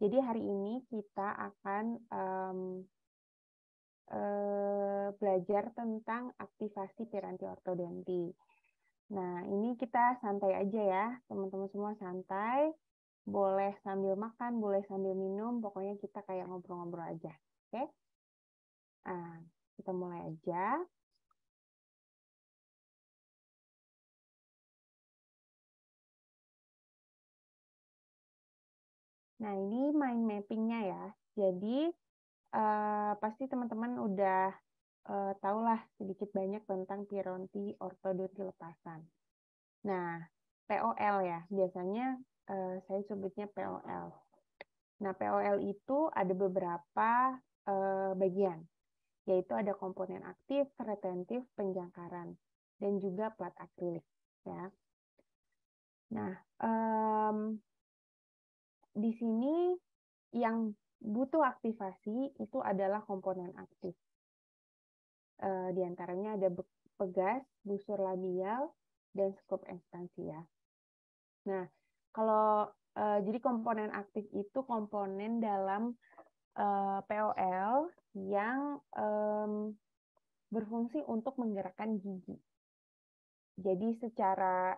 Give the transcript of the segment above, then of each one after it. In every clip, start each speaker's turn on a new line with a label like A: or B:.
A: Jadi hari ini kita akan belajar tentang aktivasi piranti ortodonti. Nah, ini kita santai aja ya, teman-teman semua santai. Boleh sambil makan, boleh sambil minum, pokoknya kita kayak ngobrol-ngobrol aja. Oke? Nah, kita mulai aja. Nah, ini mind mapping-nya ya. Jadi, pasti teman-teman udah tahulah sedikit banyak tentang piranti ortodonti lepasan. Nah, POL ya, biasanya saya sebutnya POL. Nah, POL itu ada beberapa bagian, yaitu ada komponen aktif, retentif, penjangkaran, dan juga plat akrilik. Ya. Nah, di sini yang butuh aktivasi itu adalah komponen aktif. Di antaranya ada pegas, busur labial, dan skop ekstansia. Nah, kalau jadi komponen aktif itu komponen dalam POL yang berfungsi untuk menggerakkan gigi. Jadi secara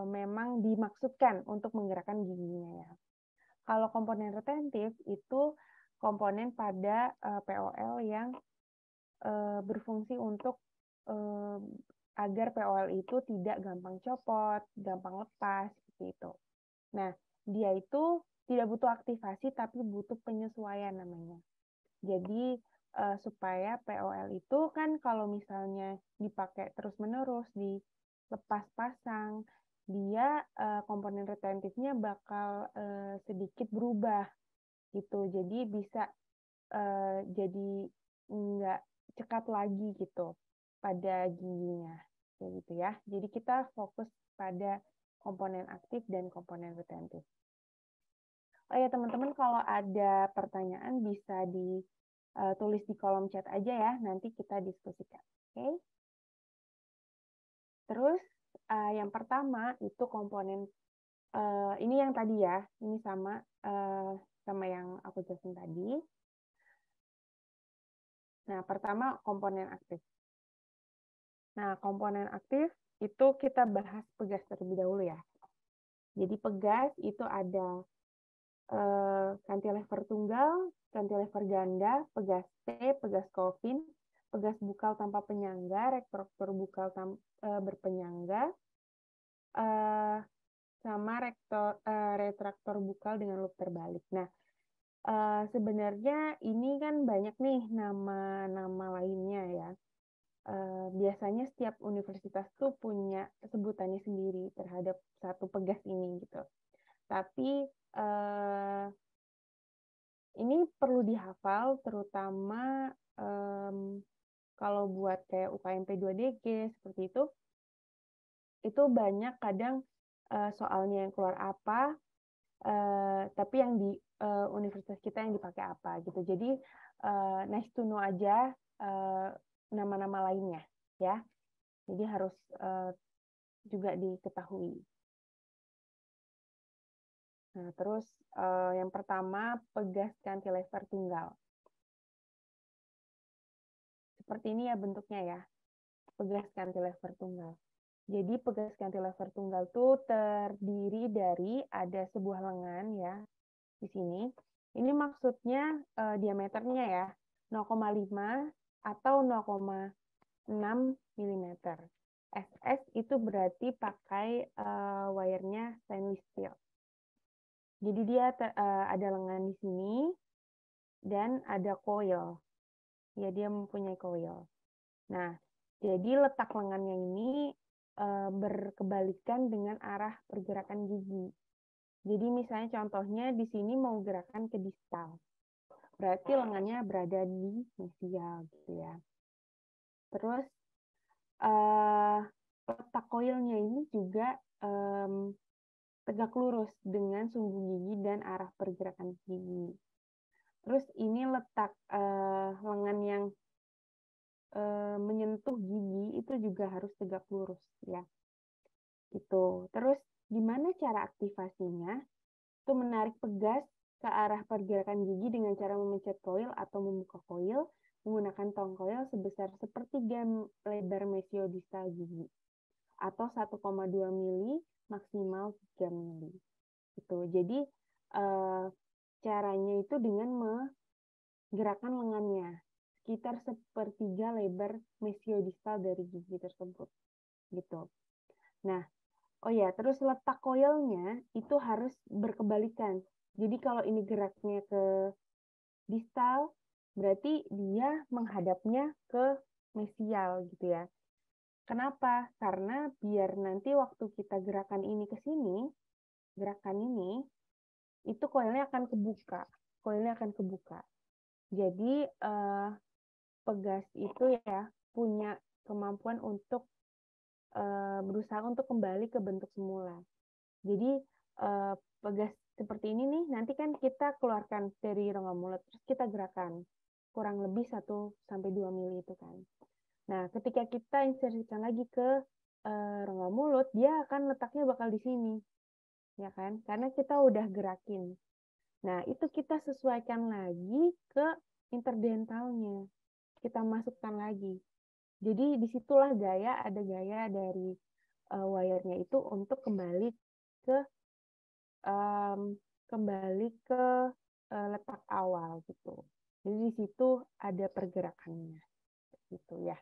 A: memang dimaksudkan untuk menggerakkan giginya ya. Kalau komponen retentif itu komponen pada POL yang berfungsi untuk agar POL itu tidak gampang copot, gampang lepas, seperti itu. Nah, dia itu tidak butuh aktivasi, tapi butuh penyesuaian namanya. Jadi, supaya POL itu kan kalau misalnya dipakai terus-menerus, dilepas pasang, dia komponen retentifnya bakal sedikit berubah, gitu. Jadi bisa jadi nggak cekat lagi gitu pada giginya, kayak gitu ya. Jadi kita fokus pada komponen aktif dan komponen retentif. Oh ya teman-teman, kalau ada pertanyaan bisa ditulis di kolom chat aja ya, nanti kita diskusikan. Oke? Terus yang pertama itu komponen ini yang tadi ya, ini sama yang aku jelasin tadi. Nah, pertama komponen aktif. Nah, komponen aktif itu kita bahas pegas terlebih dahulu ya. Jadi pegas itu ada cantilever tunggal, cantilever ganda, pegas T, pegas Colvin, pegas bukal tanpa penyangga, retraktor bukal berpenyangga, sama retraktor bukal dengan loop terbalik. Nah, sebenarnya ini kan banyak nih nama-nama lainnya ya. Biasanya setiap universitas tuh punya sebutannya sendiri terhadap satu pegas ini gitu. Tapi ini perlu dihafal, terutama kalau buat kayak UKMP 2DG seperti itu banyak kadang soalnya yang keluar apa, tapi yang di universitas kita yang dipakai apa gitu. Jadi nice to know aja nama-nama lainnya ya. Jadi harus juga diketahui. Nah, terus yang pertama pegas cantilever tunggal. Seperti ini ya bentuknya ya, pegas cantilever tunggal. Jadi pegas cantilever tunggal itu terdiri dari ada sebuah lengan ya di sini. Ini maksudnya diameternya ya 0,5 atau 0,6 mm. SS itu berarti pakai wire-nya stainless steel. Jadi dia ada lengan di sini dan ada coil. Ya, dia mempunyai coil. Nah, jadi letak lengannya ini berkebalikan dengan arah pergerakan gigi. Jadi misalnya contohnya di sini mau gerakan ke distal. Berarti lengannya berada di mesial gitu ya. Terus letak coilnya ini juga tegak lurus dengan sumbu gigi dan arah pergerakan gigi. Terus ini letak lengan yang menyentuh gigi itu juga harus tegak lurus ya. Gitu. Terus gimana cara aktivasinya? itu menarik pegas ke arah pergerakan gigi dengan cara memencet koil atau membuka koil menggunakan tong koil sebesar sepertiga lebar mesiodistal gigi atau 1,2 mili maksimal 3 mili. Itu. Jadi caranya itu dengan menggerakkan lengannya sekitar sepertiga lebar mesiodistal dari gigi tersebut. Gitu. Nah, oh ya, terus letak koilnya itu harus berkebalikan. Jadi kalau ini geraknya ke distal, berarti dia menghadapnya ke mesial gitu ya. Kenapa? Karena biar nanti waktu kita gerakan ini ke sini, gerakan ini, itu koilnya akan kebuka. Koilnya akan kebuka. Jadi pegas itu ya punya kemampuan untuk berusaha untuk kembali ke bentuk semula. Jadi pegas seperti ini nih, nanti kan kita keluarkan dari rongga mulut, terus kita gerakan kurang lebih 1-2 mili itu kan. Nah, ketika kita insersikan lagi ke rongga mulut, dia akan letaknya bakal di sini, ya kan? Karena kita udah gerakin. Nah, itu kita sesuaikan lagi ke interdentalnya. Kita masukkan lagi. Jadi disitulah ada gaya dari wire-nya itu untuk kembali ke letak awal gitu. Jadi di situ ada pergerakannya, gitu ya.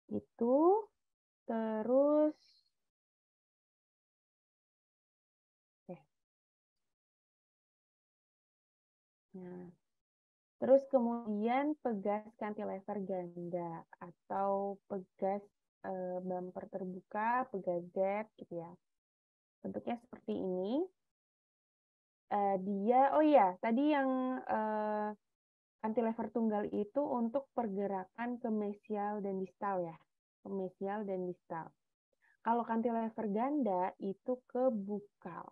A: Itu terus, nah, terus kemudian pegas cantilever ganda atau pegas bumper terbuka, pegas Z gitu ya. Bentuknya seperti ini. Oh iya, tadi yang cantilever tunggal itu untuk pergerakan ke mesial dan distal ya. Ke mesial dan distal. Kalau cantilever ganda itu ke bukal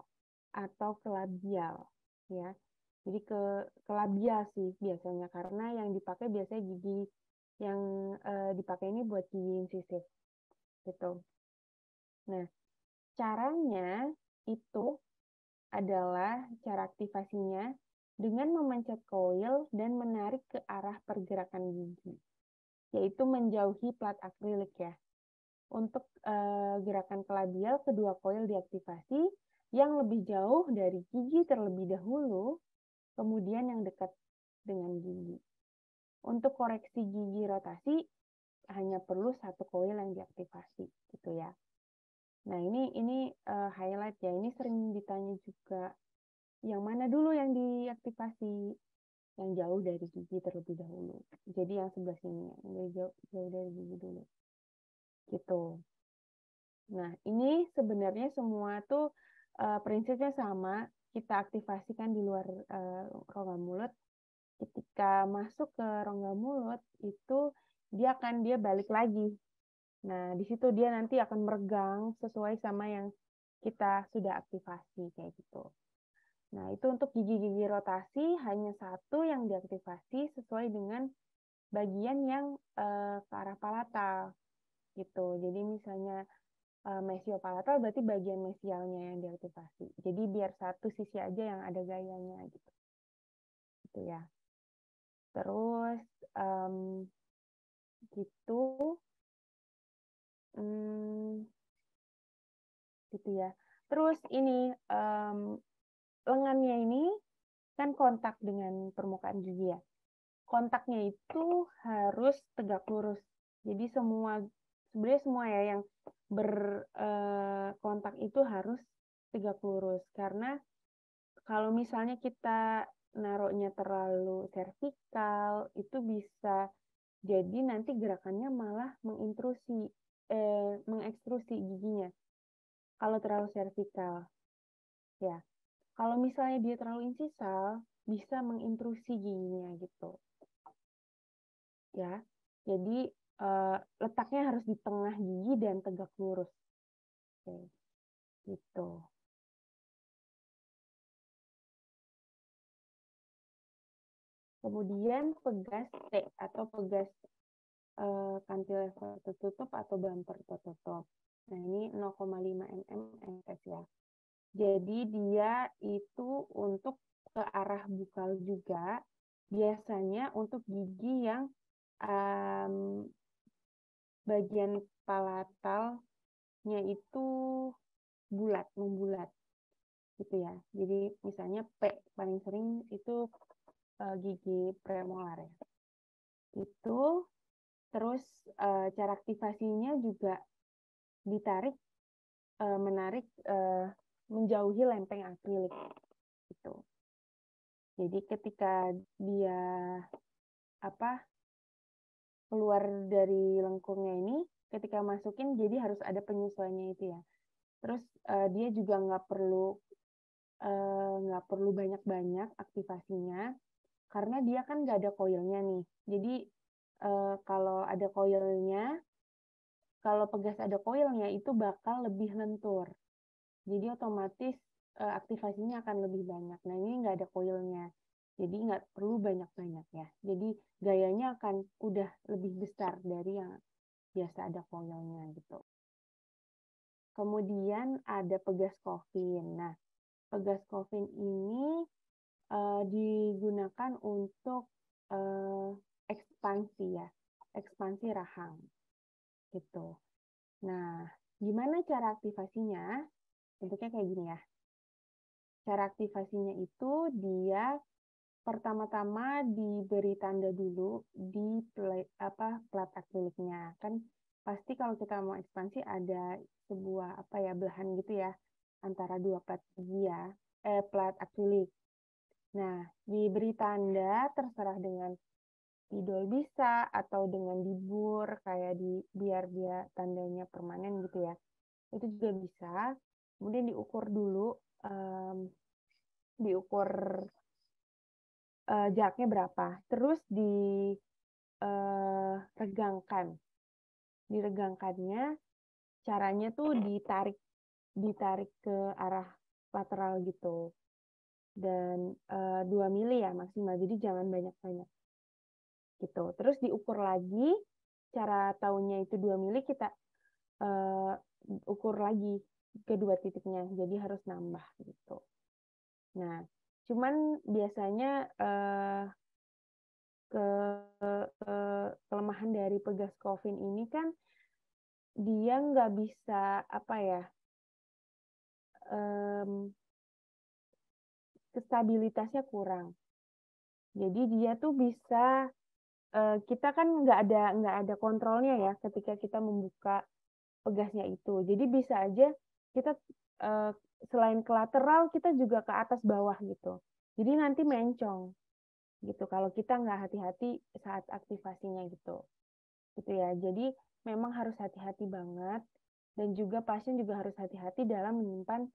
A: atau ke labial ya. Jadi ke labial sih biasanya karena yang dipakai biasanya gigi yang dipakai ini buat gigi incisif gitu. Nah, caranya itu adalah cara aktivasinya dengan memencet koil dan menarik ke arah pergerakan gigi, yaitu menjauhi plat akrilik ya. Untuk gerakan kelabial, kedua koil diaktifasi yang lebih jauh dari gigi terlebih dahulu, kemudian yang dekat dengan gigi. Untuk koreksi gigi rotasi, hanya perlu satu koil yang diaktifasi, gitu ya. Nah, ini highlight ya. Ini sering ditanya juga, yang mana dulu yang diaktifasi? Yang jauh dari gigi terlebih dahulu. Jadi yang sebelah sini, yang jauh dari gigi dulu. Gitu. Nah, ini sebenarnya semua tuh prinsipnya sama. Kita aktivasikan di luar rongga mulut. Ketika masuk ke rongga mulut, itu dia balik lagi. Nah, di situ dia nanti akan meregang sesuai sama yang kita sudah aktivasi kayak gitu. Nah, itu untuk gigi-gigi rotasi hanya satu yang diaktifasi sesuai dengan bagian yang ke arah palatal gitu. Jadi misalnya mesiopalatal berarti bagian mesialnya yang diaktifasi. Jadi biar satu sisi aja yang ada gayanya gitu. Gitu ya. Terus gitu gitu ya. Terus ini lengannya ini kan kontak dengan permukaan gigi ya. Kontaknya itu harus tegak lurus. Jadi sebenarnya semua ya yang berkontak itu harus tegak lurus. Karena kalau misalnya kita naruhnya terlalu vertikal, itu bisa jadi nanti gerakannya malah mengekstrusi giginya. Kalau terlalu vertikal, ya. Kalau misalnya dia terlalu insisal, bisa mengintrusi giginya gitu. Ya, jadi letaknya harus di tengah gigi dan tegak lurus. Oke, gitu. Kemudian pegas T atau pegas cantilever tertutup atau bumper tertutup. Nah, ini 0,5 mm NS ya. Jadi dia itu untuk ke arah bukal juga, biasanya untuk gigi yang bagian palatalnya itu membulat gitu ya. Jadi misalnya P paling sering itu gigi premolar ya. Itu terus cara aktivasinya juga ditarik, menarik, menjauhi lempeng akrilik gitu. Jadi ketika dia keluar dari lengkungnya ini, ketika masukin jadi harus ada penyesuaiannya itu ya. Terus dia juga nggak perlu banyak-banyak aktivasinya karena dia kan nggak ada koilnya nih. Jadi kalau ada koilnya, kalau pegas ada koilnya itu bakal lebih lentur. Jadi otomatis aktivasinya akan lebih banyak. Nah ini nggak ada koilnya, jadi nggak perlu banyak-banyak ya. Jadi gayanya akan udah lebih besar dari yang biasa ada koilnya gitu. Kemudian ada pegas Coffin. Nah, pegas Coffin ini digunakan untuk ekspansi ya, ekspansi rahang gitu. Nah, gimana cara aktivasinya? Bentuknya kayak gini ya. Cara aktivasinya itu dia pertama-tama diberi tanda dulu di plat akriliknya. Kan pasti kalau kita mau ekspansi ada sebuah belahan gitu ya antara dua plat gigi ya, plat akrilik. Nah, diberi tanda terserah dengan spidol bisa atau dengan dibur kayak biar dia tandanya permanen gitu ya. Itu juga bisa. Kemudian diukur dulu, diukur jaraknya berapa. Terus diregangkan. Diregangkannya caranya tuh ditarik ke arah lateral gitu. Dan 2 mili ya maksimal. Jadi jangan banyak-banyak. Gitu. Terus diukur lagi, cara tahunya itu 2 mili kita ukur lagi kedua titiknya. Jadi harus nambah gitu. Nah, cuman biasanya kelemahan dari pegas Coffin ini kan dia nggak bisa stabilitasnya kurang. Jadi dia tuh bisa kita kan nggak ada kontrolnya ya ketika kita membuka pegasnya itu. Jadi bisa aja kita selain ke lateral kita juga ke atas bawah gitu. Jadi nanti mencong gitu kalau kita nggak hati-hati saat aktivasinya gitu. Gitu ya. Jadi memang harus hati-hati banget dan juga pasien juga harus hati-hati dalam menyimpan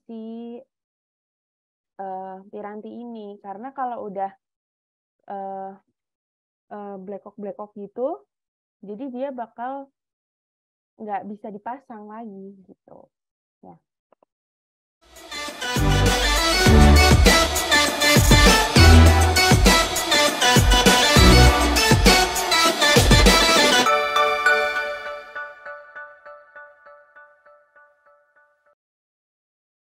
A: si piranti ini karena kalau udah blekok gitu, jadi dia bakal nggak bisa dipasang lagi gitu.